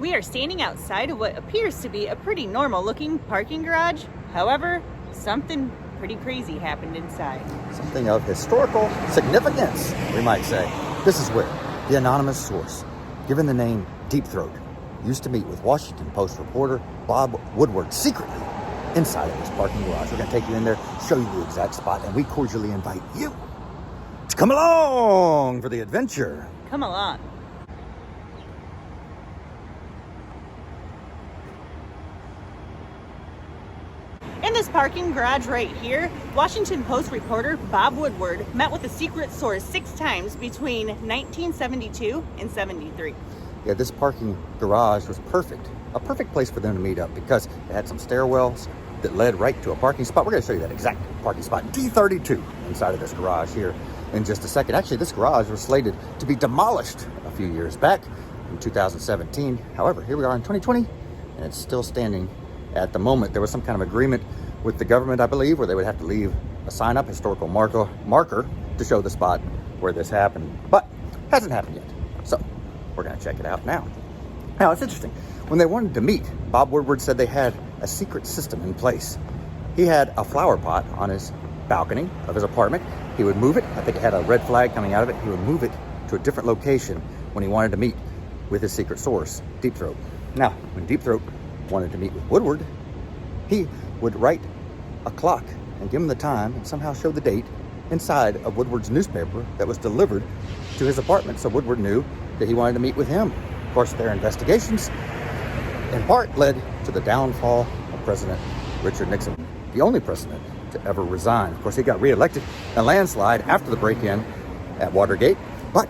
We are standing outside of what appears to be a pretty normal looking parking garage. However, something pretty crazy happened inside. Something of historical significance, we might say. This is where the anonymous source, given the name Deep Throat, used to meet with Washington Post reporter Bob Woodward secretly inside of this parking garage. We're going to take you in there, show you the exact spot, and we cordially invite you to come along for the adventure. Come along. In this parking garage right here, Washington Post reporter Bob Woodward met with a secret source 6 times between 1972 and 73. Yeah, this parking garage was perfect. A perfect place for them to meet up because it had some stairwells that led right to a parking spot. We're going to show you that exact parking spot, D32, inside of this garage here in just a second. Actually, this garage was slated to be demolished a few years back in 2017. However, here we are in 2020, and it's still standing at the moment. There was some kind of agreement with the government, I believe, where they would have to leave a sign up, historical marker to show the spot where this happened. But hasn't happened yet. So we're going to check it out now. Now, it's interesting. When they wanted to meet, Bob Woodward said they had a secret system in place. He had a flower pot on his balcony of his apartment. He would move it. I think it had a red flag coming out of it. He would move it to a different location when he wanted to meet with his secret source, Deep Throat. Now, when Deep Throat wanted to meet with Woodward, he would write a clock and give him the time and somehow show the date inside of Woodward's newspaper that was delivered to his apartment. So Woodward knew that he wanted to meet with him. Of course, their investigations in part led to the downfall of President Richard Nixon, the only president to ever resign. Of course, he got reelected in a landslide after the break-in at Watergate, but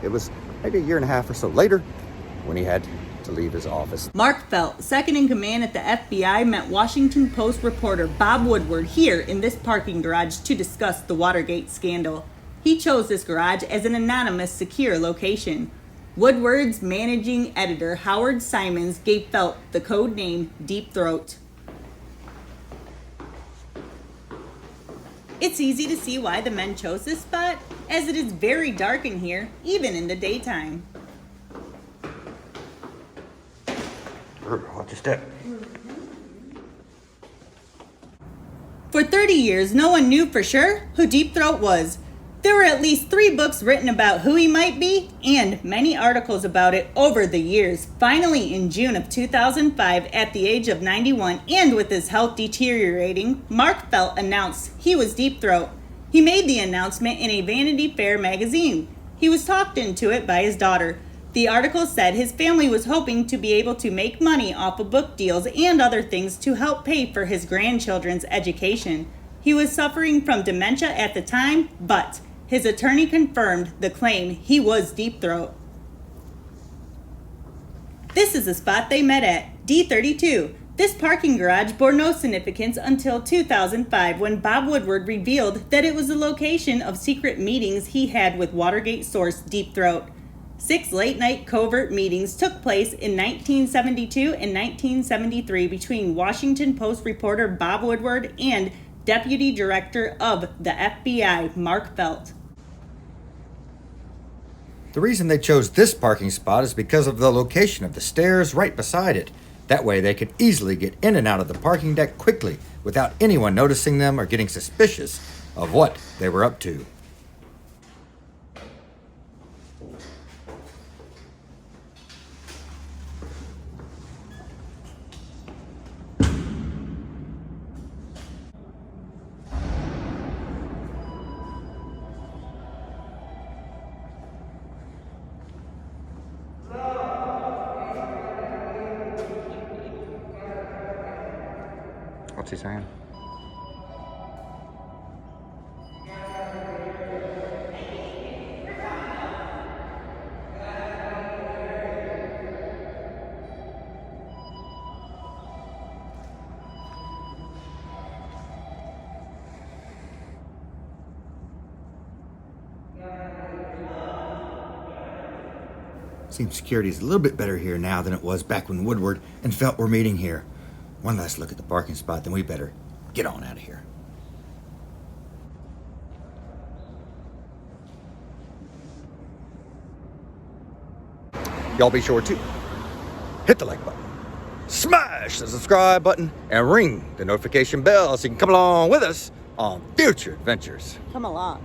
it was maybe a year and a half or so later when he had to leave his office. Mark Felt, second in command at the FBI, met Washington Post reporter Bob Woodward here in this parking garage to discuss the Watergate scandal. He chose this garage as an anonymous, secure location. Woodward's managing editor, Howard Simons, gave Felt the code name Deep Throat. It's easy to see why the men chose this spot, as it is very dark in here, even in the daytime. Watch your step. For 30 years, no one knew for sure who Deep Throat was. There were at least 3 books written about who he might be, and many articles about it over the years. Finally, in June of 2005, at the age of 91, and with his health deteriorating, Mark Felt announced he was Deep Throat. He made the announcement in a Vanity Fair magazine. He was talked into it by his daughter. The article said his family was hoping to be able to make money off of book deals and other things to help pay for his grandchildren's education. He was suffering from dementia at the time, but his attorney confirmed the claim he was Deep Throat. This is the spot they met at, D32. This parking garage bore no significance until 2005 when Bob Woodward revealed that it was the location of secret meetings he had with Watergate source Deep Throat. 6 late-night covert meetings took place in 1972 and 1973 between Washington Post reporter Bob Woodward and Deputy Director of the FBI, Mark Felt. The reason they chose this parking spot is because of the location of the stairs right beside it. That way they could easily get in and out of the parking deck quickly without anyone noticing them or getting suspicious of what they were up to. What's he saying? Seems security's a little bit better here now than it was back when Woodward and Felt were meeting here. One last look at the parking spot, then we better get on out of here. Y'all be sure to hit the like button, smash the subscribe button, and ring the notification bell so you can come along with us on future adventures. Come along.